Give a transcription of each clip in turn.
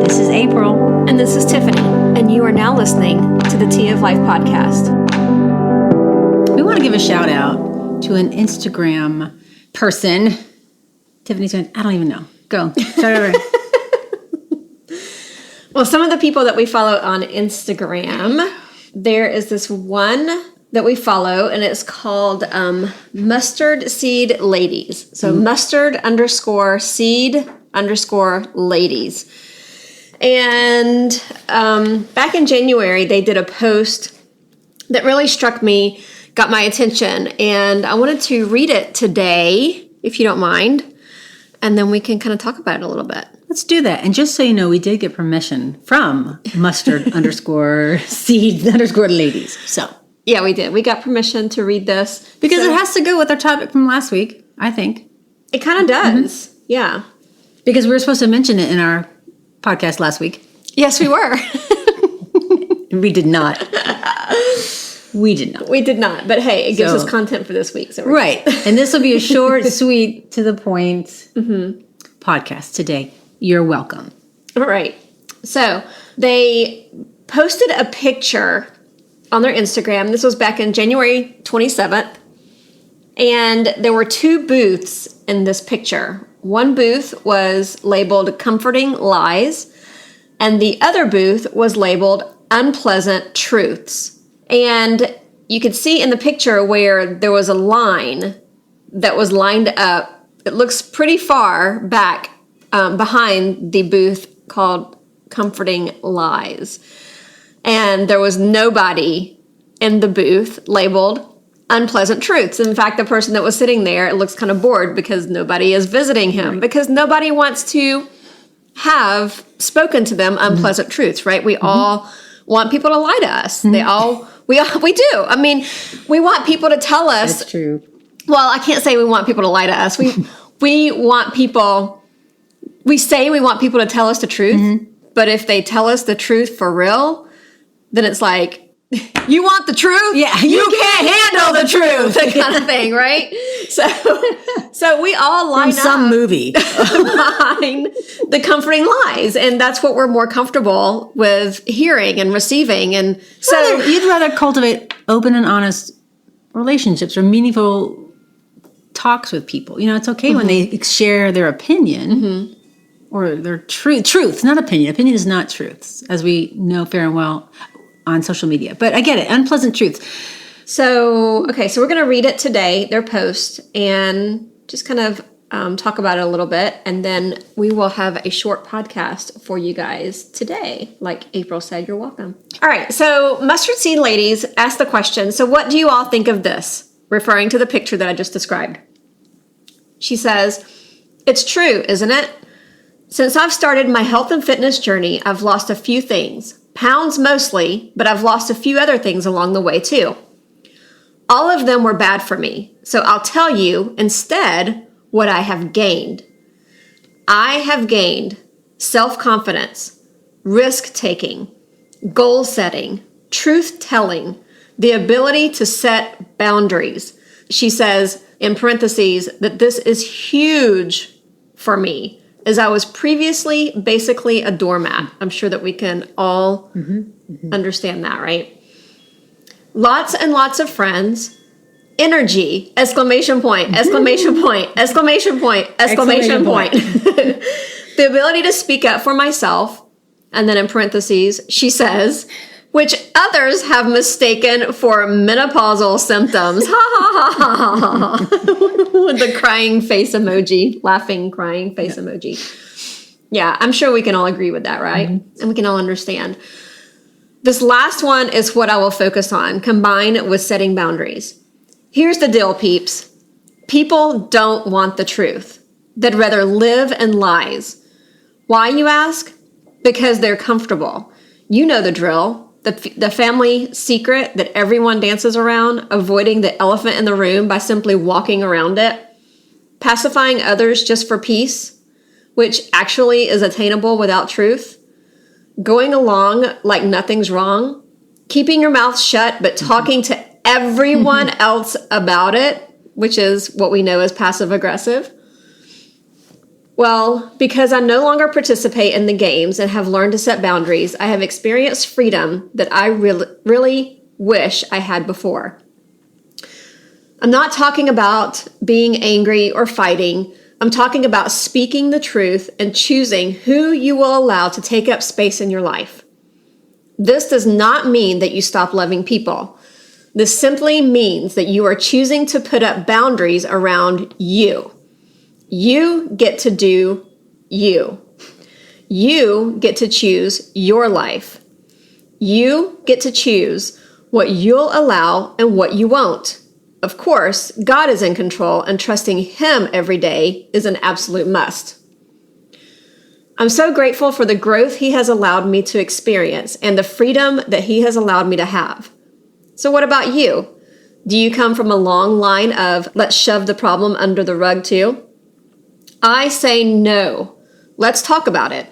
This is April. And this is Tiffany. And you are now listening to the Tea of Life podcast. We want to give a shout out to an Instagram person. Tiffany's going, I don't even know. Go. Start over. Well, some of the people that we follow on Instagram, there is this one that we follow, and it's called Mustard Seed Ladies. So mustard_seed_ladies. And back in January, they did a post that really struck me, got my attention, and I wanted to read it today, if you don't mind, and then we can kind of talk about it a little bit. Let's do that. And just so you know, we did get permission from mustard_seed_ladies. So yeah, we did. We got permission to read this. Because it has to go with our topic from last week, I think. It kind of does. Mm-hmm. Yeah. Because we were supposed to mention it in our podcast last week. Yes, we were. We did not. We did not. But hey, it gives us content for this week. So right. And this will be a short, sweet, to the point podcast today. You're welcome. All right. So they posted a picture on their Instagram. This was back in January 27th. And there were two booths in this picture. One booth was labeled Comforting Lies, and the other booth was labeled Unpleasant Truths. And you could see in the picture where there was a line that was lined up. It looks pretty far back behind the booth called Comforting Lies. And there was nobody in the booth labeled Unpleasant Truths. In fact, the person that was sitting there, it looks kind of bored because nobody is visiting him, because nobody wants to have spoken to them unpleasant truths, right? We all want people to lie to us. We do. I mean, we want people to tell us. That's true. Well, I can't say we want people to lie to us. We want people, we say we want people to tell us the truth, but if they tell us the truth for real, then it's like, you want the truth? Yeah. You can't handle the truth, that kind of thing, right? So we all line From some movie behind the comforting lies, and that's what we're more comfortable with hearing and receiving. And so you'd rather cultivate open and honest relationships or meaningful talks with people. You know, it's okay when they share their opinion or their truth, not opinion. Opinion is not truths, as we know fair and well on social media. But I get it. Unpleasant truths. So we're going to read it today, their post, and just kind of talk about it a little bit. And then we will have a short podcast for you guys today. Like April said, you're welcome. All right. So Mustard Seed Ladies asked the question, so what do you all think of this? Referring to the picture that I just described. She says, it's true, isn't it? Since I've started my health and fitness journey, I've lost a few things. Pounds mostly, but I've lost a few other things along the way too. All of them were bad for me, so I'll tell you instead what I have gained. I have gained self-confidence, risk-taking, goal-setting, truth-telling, the ability to set boundaries. She says, in parentheses, that this is huge for me, as I was previously basically a doormat. I'm sure that we can all understand that, right? Lots and lots of friends. Energy, exclamation point, exclamation point, exclamation point, exclamation point. The ability to speak up for myself. And then in parentheses, she says, which others have mistaken for menopausal symptoms. Ha ha ha ha ha. With the crying face emoji, laughing, crying face emoji. Yeah, I'm sure we can all agree with that, right? And we can all understand. This last one is what I will focus on, combined with setting boundaries. Here's the deal, peeps. People don't want the truth. They'd rather live in lies. Why, you ask? Because they're comfortable. You know the drill. The family secret that everyone dances around, avoiding the elephant in the room by simply walking around it. Pacifying others just for peace, which actually is attainable without truth. Going along like nothing's wrong. Keeping your mouth shut but talking to everyone else about it, which is what we know as passive aggressive. Well, because I no longer participate in the games and have learned to set boundaries, I have experienced freedom that I really wish I had before. I'm not talking about being angry or fighting. I'm talking about speaking the truth and choosing who you will allow to take up space in your life. This does not mean that you stop loving people. This simply means that you are choosing to put up boundaries around you. You get to do you. You get to choose your life. You get to choose what you'll allow and what you won't. Of course, God is in control, and trusting Him every day is an absolute must. I'm so grateful for the growth He has allowed me to experience and the freedom that He has allowed me to have. So what about you? Do you come from a long line of let's shove the problem under the rug too? I say no. Let's talk about it.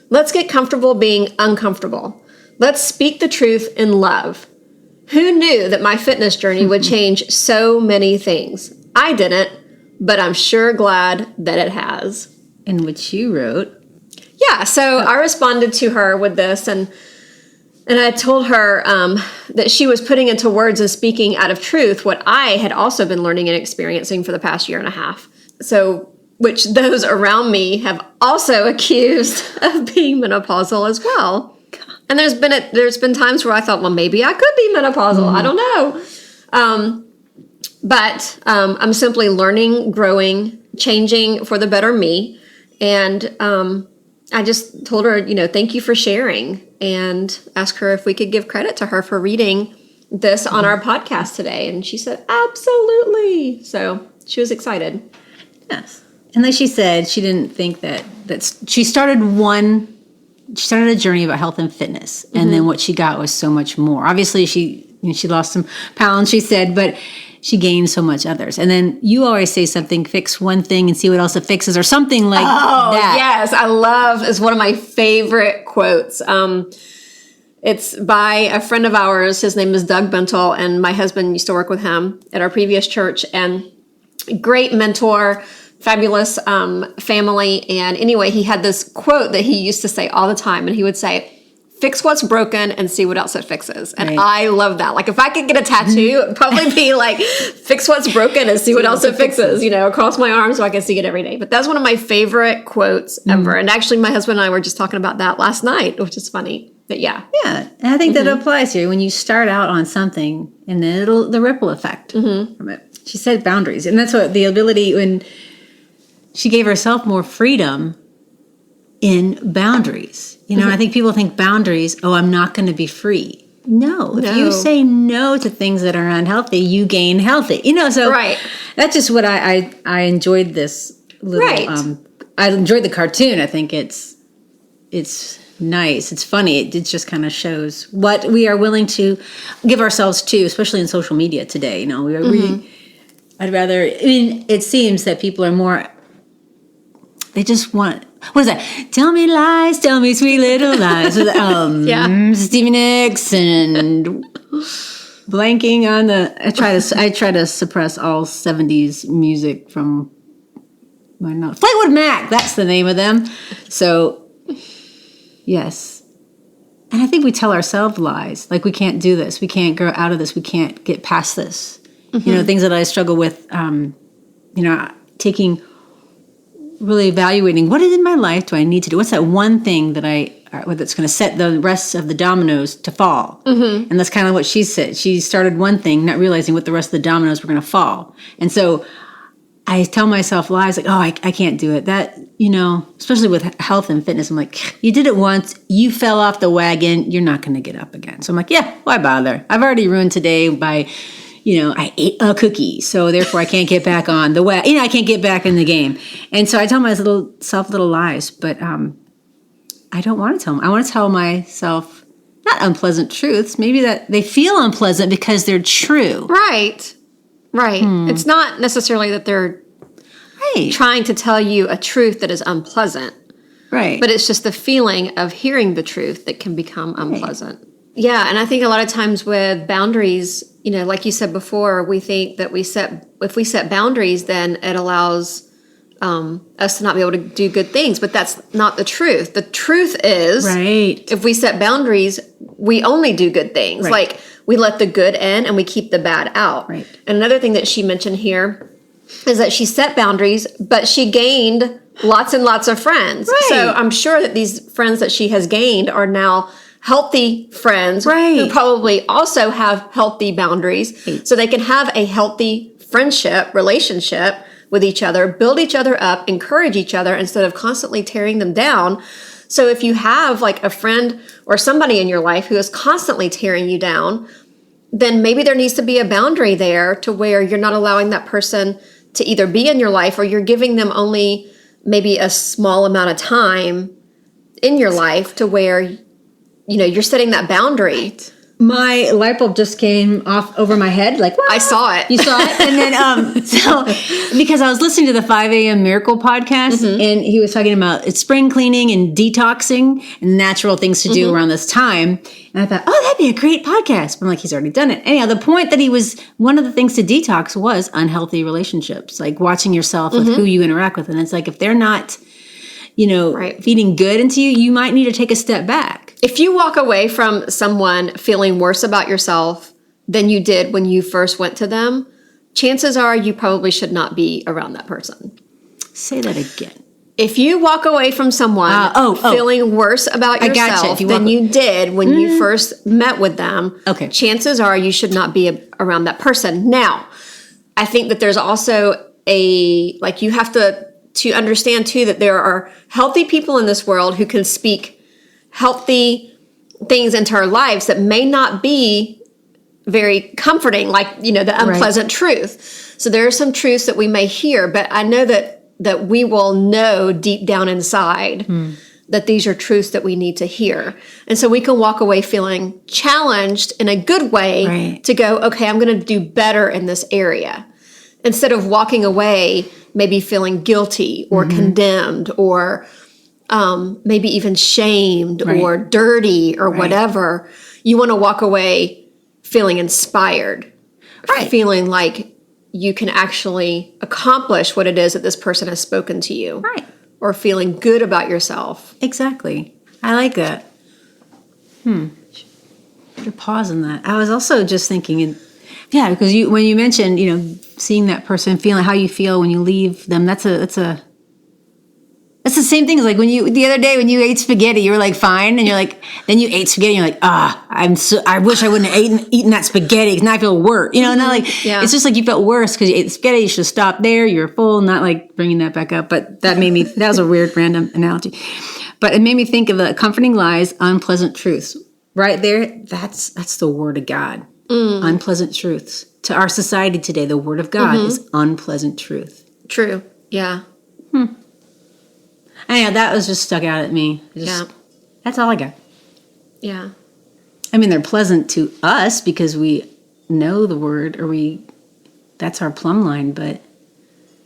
Let's get comfortable being uncomfortable. Let's speak the truth in love. Who knew that my fitness journey would change so many things? I didn't, but I'm sure glad that it has. In which you wrote. Yeah, so I responded to her with this, and I told her that she was putting into words and speaking out of truth what I had also been learning and experiencing for the past year and a half. So, which those around me have also accused of being menopausal as well. And there's been times where I thought, well, maybe I could be menopausal. I don't know. But I'm simply learning, growing, changing for the better me. And I just told her, thank you for sharing, and asked her if we could give credit to her for reading this on our podcast today. And she said, absolutely. So she was excited. Yes. And like she said, she didn't think that she started a journey about health and fitness. And then what she got was so much more. Obviously, she lost some pounds, she said, but she gained so much others. And then you always say something, fix one thing and see what else it fixes, or something like that. Yes. It's one of my favorite quotes. It's by a friend of ours. His name is Doug Bentel, and my husband used to work with him at our previous church, and great mentor, fabulous family. And anyway, he had this quote that he used to say all the time, and he would say, fix what's broken and see what else it fixes. And right. I love that. Like, if I could get a tattoo, it'd probably be like, fix what's broken and see what else it fixes, across my arm so I can see it every day. But that's one of my favorite quotes ever. And actually, my husband and I were just talking about that last night, which is funny. But yeah. Yeah. And I think that applies here. When you start out on something, and then the ripple effect from it. She said boundaries. And that's what the ability, when she gave herself more freedom in boundaries. I think people think boundaries, I'm not going to be free. No. If you say no to things that are unhealthy, you gain healthy. So right. That's just what I enjoyed this little, right. I enjoyed the cartoon. I think it's nice. It's funny. It just kind of shows what we are willing to give ourselves to, especially in social media today. I'd rather, it seems that people are more, they just want, what is that? Tell me lies, tell me sweet little lies. With, Stevie Nicks and blanking on I try to suppress all 70s music from my nose. Fleetwood Mac, that's the name of them. So, yes. And I think we tell ourselves lies. Like, we can't do this. We can't grow out of this. We can't get past this. Things that I struggle with, really evaluating what in my life do I need to do? What's that one thing that that's going to set the rest of the dominoes to fall? And that's kind of what she said. She started one thing, not realizing what the rest of the dominoes were going to fall. And so I tell myself lies like, I can't do it. That, especially with health and fitness, I'm like, you did it once, you fell off the wagon, you're not going to get up again. So I'm like, yeah, why bother? I've already ruined today by, I ate a cookie, so therefore I can't get back on the wagon. I can't get back in the game. And so I tell myself little lies, but I don't want to tell them. I want to tell myself not unpleasant truths, maybe that they feel unpleasant because they're true. Right. It's not necessarily that they're trying to tell you a truth that is unpleasant. Right. But it's just the feeling of hearing the truth that can become unpleasant. Right. Yeah, and I think a lot of times with boundaries, like you said before, we think that if we set boundaries, then it allows us to not be able to do good things, but that's not the truth. The truth is, if we set boundaries, we only do good things. Right. Like we let the good in and we keep the bad out. Right. And another thing that she mentioned here is that she set boundaries, but she gained lots and lots of friends. Right. So I'm sure that these friends that she has gained are now healthy friends who probably also have healthy boundaries, so they can have a healthy friendship, relationship with each other, build each other up, encourage each other instead of constantly tearing them down. So if you have like a friend or somebody in your life who is constantly tearing you down, then maybe there needs to be a boundary there to where you're not allowing that person to either be in your life or you're giving them only maybe a small amount of time in your life to where, you know, you're setting that boundary. My light bulb just came off over my head. Like, what? I saw it. You saw it? And then, so, because I was listening to the 5 a.m. Miracle podcast, and he was talking about it's spring cleaning and detoxing and natural things to do around this time. And I thought, oh, that'd be a great podcast. But I'm like, he's already done it. Anyhow, the point that one of the things to detox was unhealthy relationships, like watching yourself with who you interact with. And it's like, if they're not, you know, feeding good into you, you might need to take a step back. If you walk away from someone feeling worse about yourself than you did when you first went to them, chances are you probably should not be around that person. Say that again. If you walk away from someone feeling worse about yourself than you did when you first met with them, chances are you should not be around that person. Now, I think that there's also you have to understand too that there are healthy people in this world who can speak healthy things into our lives that may not be very comforting, like, you know, the unpleasant truth. So there are some truths that we may hear, but I know that we will know deep down inside that these are truths that we need to hear. And so we can walk away feeling challenged in a good way to go, okay, I'm going to do better in this area. Instead of walking away maybe feeling guilty or condemned or maybe even shamed or dirty or whatever, you want to walk away feeling inspired, feeling like you can actually accomplish what it is that this person has spoken to you, or feeling good about yourself. Exactly. I like that. Put a pause on that. I was also just thinking, because when you mentioned, you know, seeing that person, feeling how you feel when you leave them, that's the same thing as like the other day when you ate spaghetti, you were like fine, and you're like, then you ate spaghetti, and you're like, I wish I wouldn't have eaten that spaghetti because now I feel worse. You know, not like it's just like you felt worse because you ate spaghetti. You should have stopped there. You're full, not like bringing that back up. But that was a weird random analogy. But it made me think of the comforting lies, unpleasant truths. Right there, that's the word of God. Unpleasant truths. To our society today, the word of God is unpleasant truth. True. Yeah. Anyhow, that was just stuck out at me. That's all I got. Yeah. I mean, they're pleasant to us because we know the word, that's our plumb line, but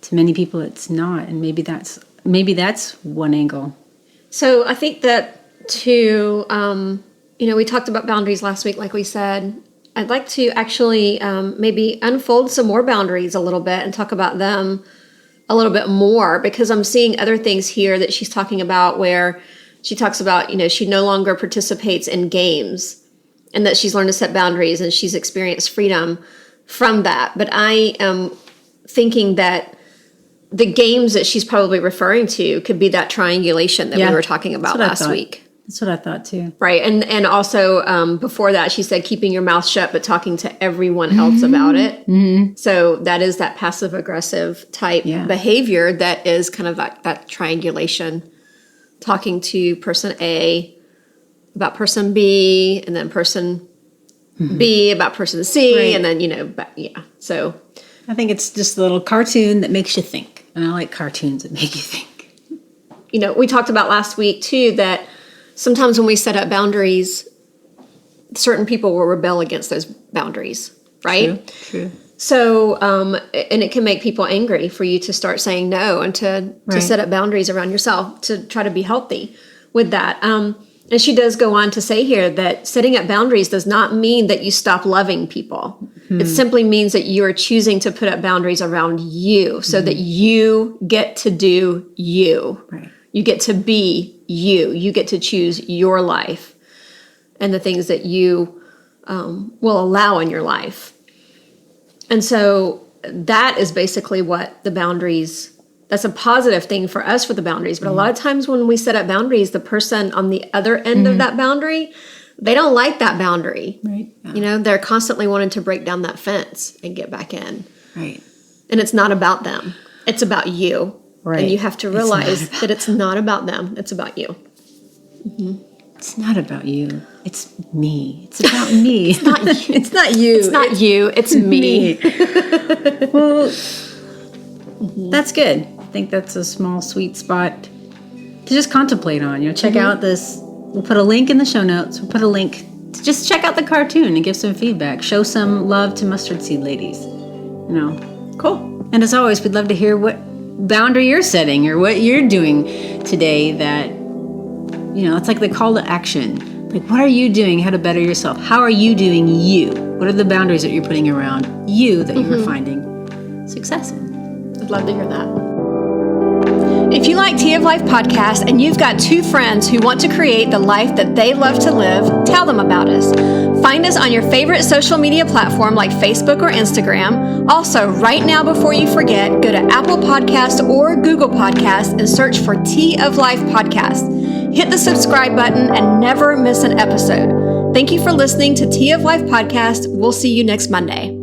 to many people it's not. And maybe that's one angle. So I think that too, we talked about boundaries last week, like we said. I'd like to actually maybe unfold some more boundaries a little bit and talk about them a little bit more, because I'm seeing other things here that she's talking about where she talks about, you know, she no longer participates in games and that she's learned to set boundaries and she's experienced freedom from that. But I am thinking that the games that she's probably referring to could be that triangulation that we were talking about last week. That's what I thought too. Right. And also before that, she said keeping your mouth shut, but talking to everyone else about it. So that is that passive aggressive type behavior that is kind of that triangulation, talking to person A about person B, and then person B about person C, and then, So I think it's just a little cartoon that makes you think. And I like cartoons that make you think. You know, we talked about last week too that sometimes when we set up boundaries, certain people will rebel against those boundaries, right? True. So, and it can make people angry for you to start saying no and to set up boundaries around yourself to try to be healthy with that. And she does go on to say here that setting up boundaries does not mean that you stop loving people. It simply means that you are choosing to put up boundaries around you so that you get to do you. Right. You get to be you. You get to choose your life and the things that you will allow in your life. And so that is basically what the boundaries, that's a positive thing for us for the boundaries. But a lot of times when we set up boundaries, the person on the other end of that boundary, they don't like that boundary. Right. Yeah. You know, they're constantly wanting to break down that fence and get back in. Right. And it's not about them. It's about you. Right. And you have to realize that it's not about them. It's about you. It's not about you. It's me. It's about me. It's not you. It's not you. It's not you. It's me. Well, that's good. I think that's a small sweet spot to just contemplate on. Check out this. We'll put a link in the show notes. We'll put a link to just check out the cartoon and give some feedback. Show some love to Mustard Seed Ladies. Cool. And as always, we'd love to hear what boundary you're setting or what you're doing today that, it's like the call to action. Like, what are you doing? How to better yourself? How are you doing you? What are the boundaries that you're putting around you that you're finding success in? I'd love to hear that. If you like Tea of Life podcast and you've got two friends who want to create the life that they love to live, tell them about us. Find us on your favorite social media platform like Facebook or Instagram. Also, right now before you forget, go to Apple Podcasts or Google Podcasts and search for Tea of Life podcast. Hit the subscribe button and never miss an episode. Thank you for listening to Tea of Life podcast. We'll see you next Monday.